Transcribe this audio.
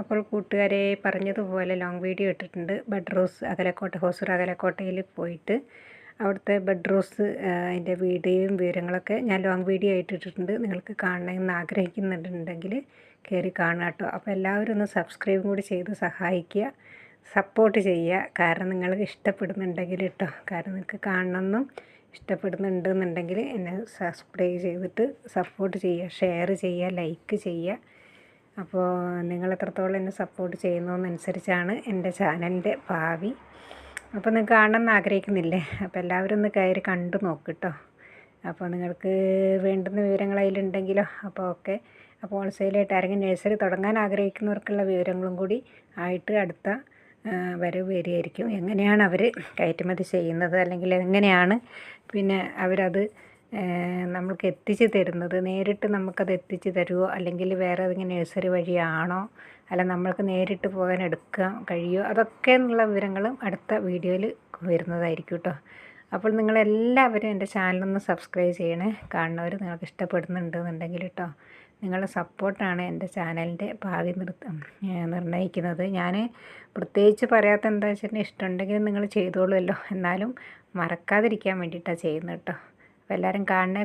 അപ്പോൾ കൂട്ടുകാരെ, പറഞ്ഞതുപോലെ ലോങ് വീഡിയോ ഇട്ടിട്ടുണ്ട്. ബഡ് റോസ് അകലക്കോട്ട, ഹോസൂർ അകലക്കോട്ടയിൽ പോയിട്ട് അവിടുത്തെ ബഡ് റോസ് അതിൻ്റെ വീഡിയോയും വിവരങ്ങളൊക്കെ ഞാൻ ലോങ് വീഡിയോ ആയിട്ട് ഇട്ടിട്ടുണ്ട്. നിങ്ങൾക്ക് കാണണമെന്ന് ആഗ്രഹിക്കുന്നുണ്ടെങ്കിൽ കയറി കാണുക കേട്ടോ. അപ്പോൾ എല്ലാവരും ഒന്ന് സബ്സ്ക്രൈബും കൂടി ചെയ്ത് സഹായിക്കുക, സപ്പോർട്ട് ചെയ്യുക. കാരണം നിങ്ങൾക്ക് ഇഷ്ടപ്പെടുന്നുണ്ടെങ്കിൽ കേട്ടോ, കാരണം നിങ്ങൾക്ക് കാണണമെന്നും ഇഷ്ടപ്പെടുന്നുണ്ടെന്നുണ്ടെങ്കിൽ എന്നെ സബ്സ്ക്രൈബ് ചെയ്തിട്ട് സപ്പോർട്ട് ചെയ്യുക, ഷെയർ ചെയ്യുക, ലൈക്ക് ചെയ്യുക. അപ്പോൾ നിങ്ങൾ എത്രത്തോളം എന്നെ സപ്പോർട്ട് ചെയ്യുന്നതനുസരിച്ചാണ് എൻ്റെ ചാനലിൻ്റെ ഭാവി. അപ്പോൾ നിങ്ങൾക്ക് കാണണമെന്ന് ആഗ്രഹിക്കുന്നില്ലേ? അപ്പോൾ എല്ലാവരും ഒന്ന് കയറി കണ്ടു നോക്ക് കേട്ടോ. അപ്പോൾ നിങ്ങൾക്ക് വേണ്ടുന്ന വിവരങ്ങൾ അതിലുണ്ടെങ്കിലോ അപ്പോൾ ഓക്കെ. അപ്പോൾ ഹോൾസെയിലായിട്ട് ആരെങ്കിലും നഴ്സറി തുടങ്ങാൻ ആഗ്രഹിക്കുന്നവർക്കുള്ള വിവരങ്ങളും കൂടി ആയിട്ട് അടുത്ത വരവ് വരികയായിരിക്കും. എങ്ങനെയാണ് അവർ കയറ്റുമതി ചെയ്യുന്നത്, അല്ലെങ്കിൽ എങ്ങനെയാണ് പിന്നെ അവരത് നമ്മൾക്ക് എത്തിച്ച് തരുന്നത്, നേരിട്ട് നമുക്കത് എത്തിച്ച് തരുമോ, അല്ലെങ്കിൽ വേറെ ഏതെങ്കിലും നഴ്സറി വഴിയാണോ, അല്ല നമ്മൾക്ക് നേരിട്ട് പോകാൻ എടുക്കാൻ കഴിയുമോ, അതൊക്കെ എന്നുള്ള വിവരങ്ങളും അടുത്ത വീഡിയോയിൽ വരുന്നതായിരിക്കും കേട്ടോ. അപ്പോൾ നിങ്ങളെല്ലാവരും എൻ്റെ ചാനലൊന്ന് സബ്സ്ക്രൈബ് ചെയ്യണേ. കാണുന്നവർ നിങ്ങൾക്ക് ഇഷ്ടപ്പെടുന്നുണ്ടെന്നുണ്ടെങ്കിൽ കേട്ടോ. നിങ്ങളുടെ സപ്പോർട്ടാണ് എൻ്റെ ചാനലിൻ്റെ ഭാവി നിർണ്ണയിക്കുന്നത്. ഞാൻ പ്രത്യേകിച്ച് പറയാത്ത എന്താ വെച്ചിട്ടുണ്ടെങ്കിൽ, ഇഷ്ടമുണ്ടെങ്കിൽ നിങ്ങൾ ചെയ്തോളുമല്ലോ, എന്നാലും മറക്കാതിരിക്കാൻ വേണ്ടിയിട്ടാണ് ചെയ്യുന്നത് കേട്ടോ. അപ്പോൾ എല്ലാവരും കാണണേ.